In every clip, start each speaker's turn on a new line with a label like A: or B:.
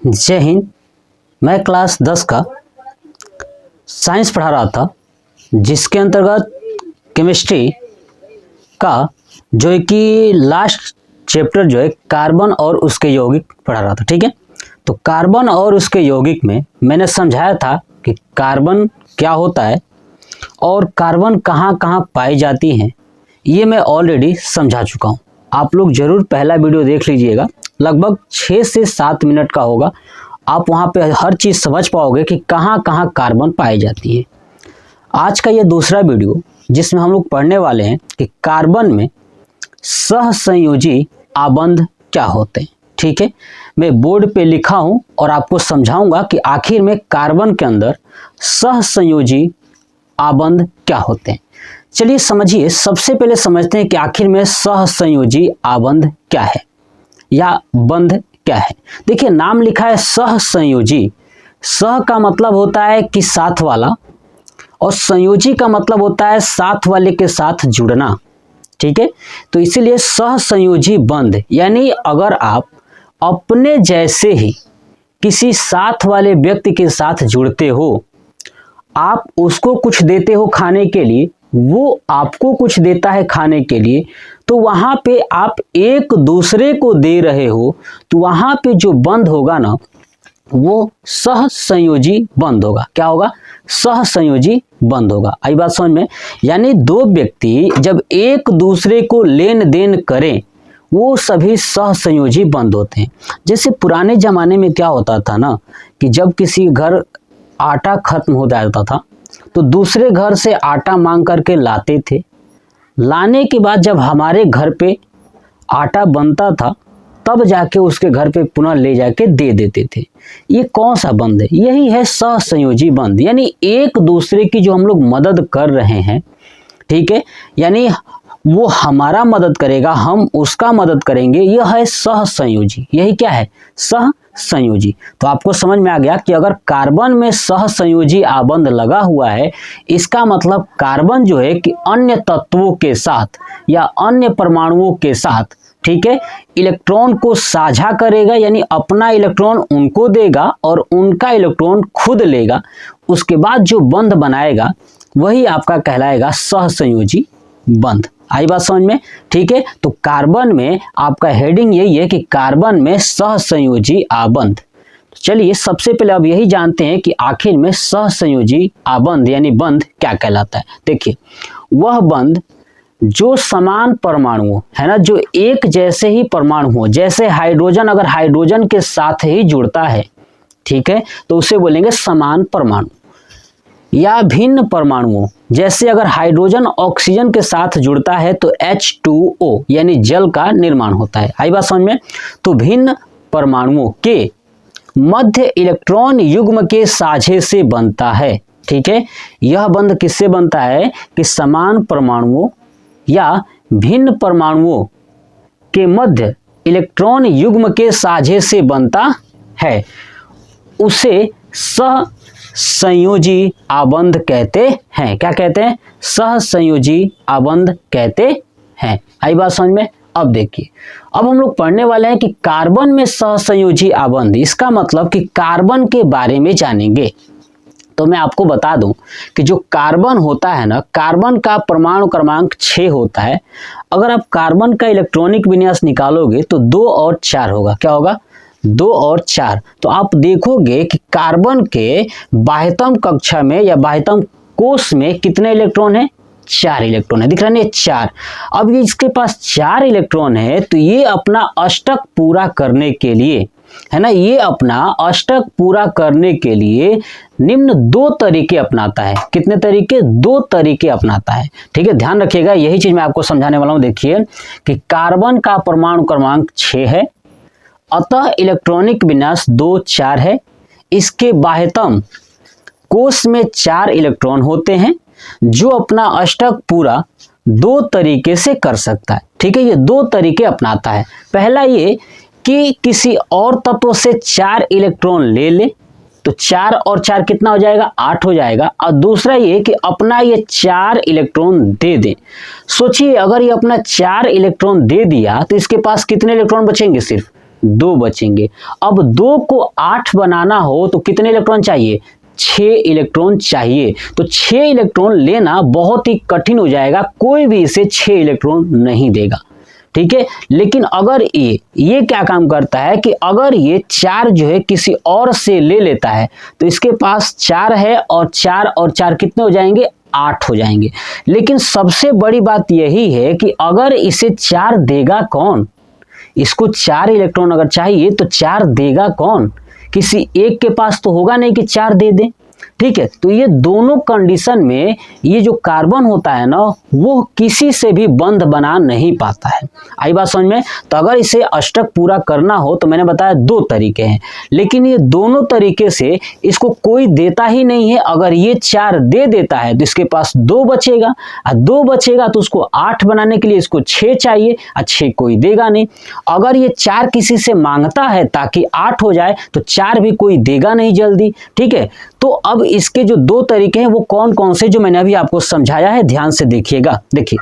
A: जय हिंद। मैं क्लास 10 का साइंस पढ़ा रहा था, जिसके अंतर्गत केमिस्ट्री का जो है कि लास्ट चैप्टर जो है कार्बन और उसके यौगिक पढ़ा रहा था। ठीक है, तो कार्बन और उसके यौगिक में मैंने समझाया था कि कार्बन क्या होता है और कार्बन कहाँ कहाँ पाई जाती हैं। ये मैं ऑलरेडी समझा चुका हूँ। आप लोग ज़रूर पहला वीडियो देख लीजिएगा, लगभग 6 से 7 मिनट का होगा। आप वहाँ पे हर चीज़ समझ पाओगे कि कहाँ कहाँ कार्बन पाई जाती है। आज का ये दूसरा वीडियो जिसमें हम लोग पढ़ने वाले हैं कि कार्बन में सहसंयोजी आबंध क्या होते हैं। ठीक है, मैं बोर्ड पे लिखा हूँ और आपको समझाऊंगा कि आखिर में कार्बन के अंदर सहसंयोजी आबंध क्या होते हैं। चलिए समझिए, सबसे पहले समझते हैं कि आखिर में सहसंयोजी आबंध क्या है या बंध क्या है। देखिए, नाम लिखा है सहसंयोजी। सह का मतलब होता है कि साथ वाला और संयोजी का मतलब होता है साथ वाले के साथ जुड़ना। ठीक है, तो इसीलिए सहसंयोजी बंध यानी अगर आप अपने जैसे ही किसी साथ वाले व्यक्ति के साथ जुड़ते हो, आप उसको कुछ देते हो खाने के लिए, वो आपको कुछ देता है खाने के लिए, तो वहाँ पे आप एक दूसरे को दे रहे हो, तो वहाँ पे जो बंध होगा ना, वो सहसंयोजी बंध होगा। क्या होगा? सहसंयोजी बंध होगा। आई बात समझ में? यानी दो व्यक्ति जब एक दूसरे को लेन देन करें, वो सभी सहसंयोजी बंध होते हैं। जैसे पुराने जमाने में क्या होता था ना, कि जब किसी घर आटा खत्म हो जाता था तो दूसरे घर से आटा मांग करके लाते थे। लाने के बाद जब हमारे घर पे आटा बनता था, तब जाके उसके घर पे पुनः ले जाके दे देते थे। ये कौन सा बंध है? यही है सहसंयोजी बंध। यानी एक दूसरे की जो हम लोग मदद कर रहे हैं, ठीक है, यानी वो हमारा मदद करेगा, हम उसका मदद करेंगे, यह है सहसंयोजी। यही क्या है? सहसंयोजी। तो आपको समझ में आ गया कि अगर कार्बन में सहसंयोजी आबंध लगा हुआ है, इसका मतलब कार्बन जो है कि अन्य तत्वों के साथ या अन्य परमाणुओं के साथ, ठीक है, इलेक्ट्रॉन को साझा करेगा, यानी अपना इलेक्ट्रॉन उनको देगा और उनका इलेक्ट्रॉन खुद लेगा। उसके बाद जो बंध बनाएगा वही आपका कहलाएगा सहसंयोजी बंध। आई बात समझ में? ठीक है, तो कार्बन में आपका हेडिंग यही है कि कार्बन में सहसंयोजी आबंध। चलिए सबसे पहले अब यही जानते हैं कि आखिर में सहसंयोजी आबंध यानी बंध क्या कहलाता है। देखिए, वह बंध जो समान परमाणुओं है ना, जो एक जैसे ही परमाणु हो, जैसे हाइड्रोजन अगर हाइड्रोजन के साथ ही जुड़ता है, ठीक है, तो उसे बोलेंगे समान परमाणु। या भिन्न परमाणुओं, जैसे अगर हाइड्रोजन ऑक्सीजन के साथ जुड़ता है तो H2O यानी जल का निर्माण होता है। आई बात समझ में? तो भिन्न परमाणुओं के मध्य इलेक्ट्रॉन युग्म के साझे से बनता है। ठीक है, यह बंध किससे बनता है? कि समान परमाणुओं या भिन्न परमाणुओं के मध्य इलेक्ट्रॉन युग्म के साझे से बनता है। उसे सहसंयोजी आबंध कहते हैं। क्या कहते हैं? सहसंयोजी आबंध कहते हैं। आई बात समझ में? अब देखिए, अब हम लोग पढ़ने वाले हैं कि कार्बन में सहसंयोजी आबंध, इसका मतलब कि कार्बन के बारे में जानेंगे। तो मैं आपको बता दूं कि जो कार्बन होता है ना, कार्बन का परमाणु क्रमांक 6 होता है। अगर आप कार्बन का इलेक्ट्रॉनिक विन्यास निकालोगे तो 2 और 4 होगा। क्या होगा? 2 और 4। तो आप देखोगे कि कार्बन के बाह्यतम कक्षा में या बाह्यतम कोश में कितने इलेक्ट्रॉन है? 4 इलेक्ट्रॉन है। दिख रहा है ना? 4। अब ये इसके पास 4 इलेक्ट्रॉन है, तो ये अपना अष्टक पूरा करने के लिए, है ना, ये अपना अष्टक पूरा करने के लिए निम्न 2 तरीके अपनाता है। कितने तरीके? 2 तरीके अपनाता है। ठीक है, ध्यान रखिएगा, यही चीज मैं आपको समझाने वाला हूं। देखिए कि कार्बन का परमाणु क्रमांक 6 है, अतः इलेक्ट्रॉनिक विन्यास 2 4 है। इसके बाह्यतम कोश में 4 इलेक्ट्रॉन होते हैं, जो अपना अष्टक पूरा 2 तरीके से कर सकता है। ठीक है, ये 2 तरीके अपनाता है। पहला ये कि किसी और तत्व से 4 इलेक्ट्रॉन ले ले, तो 4 और 4 कितना हो जाएगा? 8 हो जाएगा। और दूसरा ये कि अपना ये 4 इलेक्ट्रॉन दे दे। सोचिए, अगर ये अपना 4 इलेक्ट्रॉन दे दिया तो इसके पास कितने इलेक्ट्रॉन बचेंगे? सिर्फ 2 बचेंगे। अब 2 को 8 बनाना हो तो कितने इलेक्ट्रॉन चाहिए? 6 इलेक्ट्रॉन चाहिए। तो 6 इलेक्ट्रॉन लेना बहुत ही कठिन हो जाएगा, कोई भी इसे 6 इलेक्ट्रॉन नहीं देगा, ठीक है। लेकिन अगर ये क्या काम करता है कि अगर ये 4 जो है किसी और से ले लेता है तो इसके पास 4 है और 4 और 4 कितने हो जाएंगे? 8 हो जाएंगे। लेकिन सबसे बड़ी बात यही है कि अगर इसे 4 देगा कौन? इसको 4 इलेक्ट्रॉन अगर चाहिए तो 4 देगा कौन? किसी एक के पास तो होगा नहीं कि 4 दे दे, ठीक है। तो ये दोनों कंडीशन में ये जो कार्बन होता है ना वो किसी से भी बंध बना नहीं पाता है। आई बात समझ में? तो अगर इसे अष्टक पूरा करना हो तो मैंने बताया 2 तरीके हैं, लेकिन ये दोनों तरीके से इसको कोई देता ही नहीं है। अगर ये 4 दे देता है तो इसके पास 2 बचेगा, और 2 बचेगा तो उसको 8 बनाने के लिए इसको 6 चाहिए, और 6 कोई देगा नहीं। अगर ये 4 किसी से मांगता है ताकि 8 हो जाए तो 4 भी कोई देगा नहीं जल्दी, ठीक है। तो अब इसके जो 2 तरीके हैं वो कौन कौन से, जो मैंने अभी आपको समझाया है, ध्यान से देखिएगा। देखिए,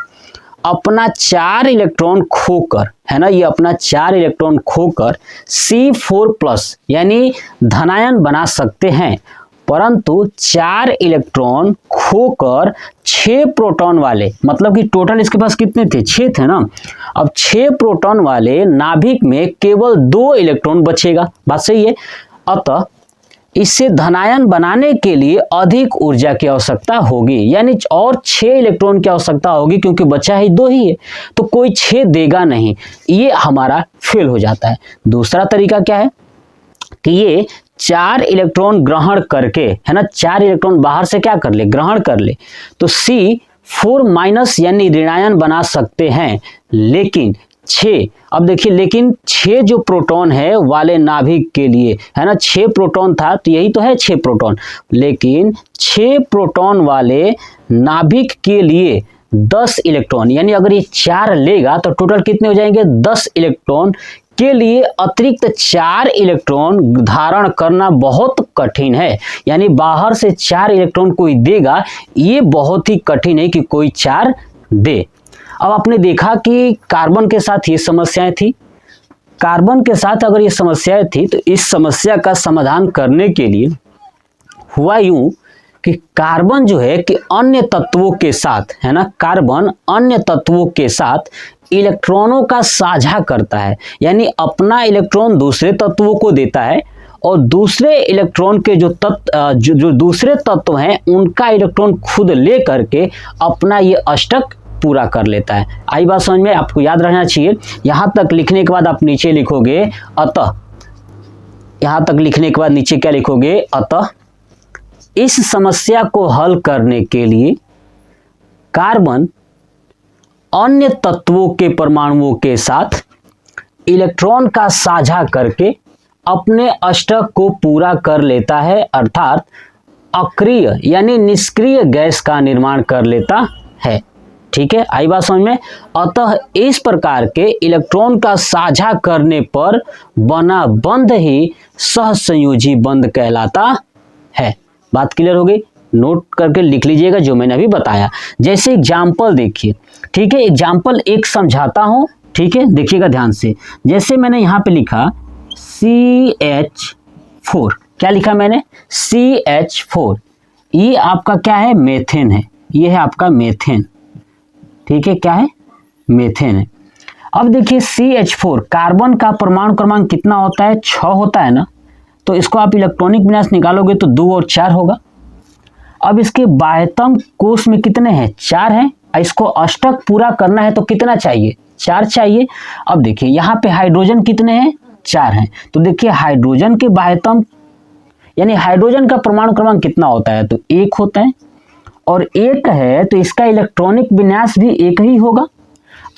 A: अपना 4 इलेक्ट्रॉन खोकर, है ना, ये अपना 4 इलेक्ट्रॉन खोकर C4+ यानी धनायन बना सकते हैं, परंतु 4 इलेक्ट्रॉन खोकर 6 प्रोटॉन वाले, मतलब कि टोटल इसके पास कितने थे? 6 थे ना। अब 6 प्रोटॉन वाले नाभिक में केवल 2 इलेक्ट्रॉन बचेगा। बात सही है। अतः इससे धनायन बनाने के लिए अधिक ऊर्जा की आवश्यकता होगी, यानी और 6 इलेक्ट्रॉन की आवश्यकता होगी, क्योंकि बचा ही 2 ही है, तो कोई 6 देगा नहीं, ये हमारा फेल हो जाता है। दूसरा तरीका क्या है कि ये 4 इलेक्ट्रॉन ग्रहण करके, है ना, 4 इलेक्ट्रॉन बाहर से क्या कर ले? ग्रहण कर ले, तो C4- यानी ऋणायन बना सकते हैं। लेकिन 6, अब देखिए, लेकिन 6 जो प्रोटॉन है वाले नाभिक के लिए, है ना, 6 प्रोटॉन था तो यही तो है 6 प्रोटॉन, लेकिन 6 प्रोटॉन वाले नाभिक के लिए 10 इलेक्ट्रॉन, यानी अगर ये 4 लेगा तो टोटल कितने हो जाएंगे? 10 इलेक्ट्रॉन के लिए अतिरिक्त 4 इलेक्ट्रॉन धारण करना बहुत कठिन है। यानी बाहर से 4 इलेक्ट्रॉन कोई देगा, ये बहुत ही कठिन है कि कोई 4 दे। अब आपने देखा कि कार्बन के साथ ये समस्याएं थी, कार्बन के साथ अगर ये समस्याएं थी तो इस समस्या का समाधान करने के लिए हुआ यूं कि कार्बन जो है कि अन्य तत्वों के साथ, है ना, कार्बन अन्य तत्वों के साथ इलेक्ट्रॉनों का साझा करता है, यानी अपना इलेक्ट्रॉन दूसरे तत्वों को देता है और दूसरे इलेक्ट्रॉन के जो दूसरे तत्व हैं उनका इलेक्ट्रॉन खुद ले करके अपना ये अष्टक पूरा कर लेता है। आई बात समझ में? आपको याद रहना चाहिए। यहां तक लिखने के बाद आप नीचे लिखोगे अतः, यहां तक लिखने के बाद नीचे क्या लिखोगे? अतः इस समस्या को हल करने के लिए कार्बन अन्य तत्वों के परमाणुओं के साथ इलेक्ट्रॉन का साझा करके अपने अष्टक को पूरा कर लेता है, अर्थात अक्रिय यानी निष्क्रिय गैस का निर्माण कर लेता है। ठीक है, आई बात समझ में? अतः इस प्रकार के इलेक्ट्रॉन का साझा करने पर बना बंध ही सहसंयोजी बंध कहलाता है। बात क्लियर हो गई? नोट करके लिख लीजिएगा जो मैंने अभी बताया। जैसे एग्जाम्पल देखिए, ठीक है, एग्जाम्पल एक समझाता हूं, ठीक है, देखिएगा ध्यान से। जैसे मैंने यहां पे लिखा CH4, क्या लिखा मैंने? CH4, ये आपका क्या है? मेथेन है, ये है आपका मेथेन, ठीक है, क्या है? मेथेन है। अब देखिए CH4, कार्बन का परमाणु क्रमांक कितना होता है? 6 होता है ना, तो इसको आप इलेक्ट्रॉनिक विन्यास निकालोगे तो 2 और 4 होगा। अब इसके बाह्यतम कोश में कितने हैं? 4 हैं। इसको अष्टक पूरा करना है तो कितना चाहिए? 4 चाहिए। अब देखिए यहाँ पे हाइड्रोजन कितने हैं? 4 हैं। तो देखिए हाइड्रोजन के बाह्यतम यानी हाइड्रोजन का परमाणु क्रमांक कितना होता है? तो 1 होता है, और 1 है तो इसका इलेक्ट्रॉनिक विन्यास भी 1 ही होगा।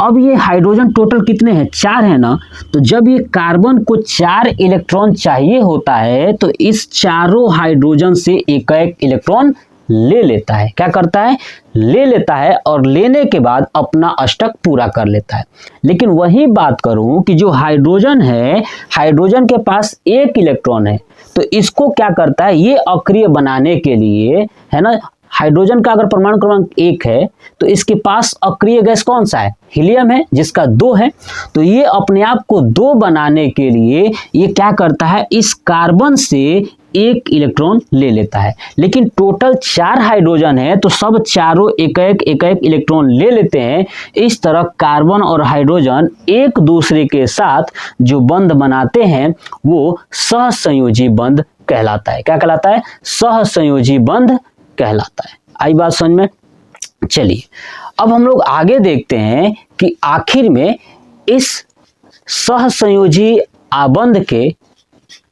A: अब ये हाइड्रोजन टोटल कितने हैं? 4 है ना, तो जब ये कार्बन को 4 इलेक्ट्रॉन चाहिए होता है तो इस चारों हाइड्रोजन से एक एक इलेक्ट्रॉन ले लेता है। क्या करता है? ले लेता है, और लेने के बाद अपना अष्टक पूरा कर लेता है। लेकिन वही बात करूं कि जो हाइड्रोजन है, हाइड्रोजन के पास 1 इलेक्ट्रॉन है, तो इसको क्या करता है? ये अक्रिय बनाने के लिए, है ना, हाइड्रोजन का अगर परमाणु क्रमांक 1 है तो इसके पास अक्रिय गैस कौन सा है, हीलियम है, जिसका 2 है। तो ये अपने आप को 2 बनाने के लिए ये क्या करता है, इस कार्बन से 1 इलेक्ट्रॉन ले लेता है। लेकिन टोटल 4 हाइड्रोजन है तो सब चारों एक एक इलेक्ट्रॉन ले लेते हैं। इस तरह कार्बन और हाइड्रोजन एक दूसरे के साथ जो बंध बनाते हैं वो सहसंयोजी बंध कहलाता है। क्या कहलाता है, सहसंयोजी बंध कहलाता है। आई बात समझ में। चलिए अब हम लोग आगे देखते हैं कि आखिर में इस सहसंयोजी आबंध के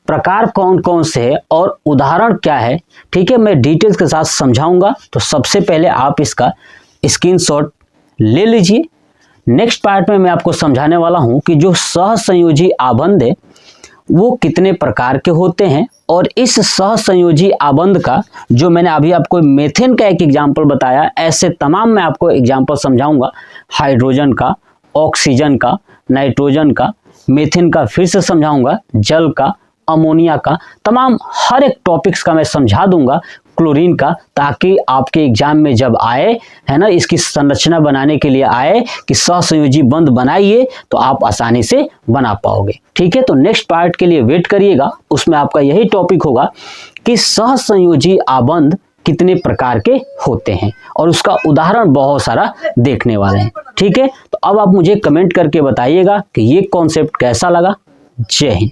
A: प्रकार कौन कौन से हैं और उदाहरण क्या है। ठीक है, मैं डिटेल्स के साथ समझाऊंगा। तो सबसे पहले आप इसका स्क्रीनशॉट ले लीजिए। नेक्स्ट पार्ट में मैं आपको समझाने वाला हूं कि जो सहसंयोजी आबंध है वो कितने प्रकार के होते हैं, और इस सहसंयोजी आबंध का जो मैंने अभी आपको मेथेन का एक एग्जाम्पल बताया, ऐसे तमाम मैं आपको एग्जाम्पल समझाऊंगा। हाइड्रोजन का, ऑक्सीजन का, नाइट्रोजन का, मेथेन का फिर से समझाऊंगा, जल का, अमोनिया का, तमाम हर एक टॉपिक्स का मैं समझा दूंगा, क्लोरीन का, ताकि आपके एग्जाम में जब आए, है ना, इसकी संरचना बनाने के लिए आए कि सहसंयोजी बंध बनाइए तो आप आसानी से बना पाओगे। ठीक है, तो नेक्स्ट पार्ट के लिए वेट करिएगा, उसमें आपका यही टॉपिक होगा कि सहसंयोजी आबंध कितने प्रकार के होते हैं और उसका उदाहरण बहुत सारा देखने वाले हैं। ठीक है, तो अब आप मुझे कमेंट करके बताइएगा कि ये कॉन्सेप्ट कैसा लगा। जय हिंद।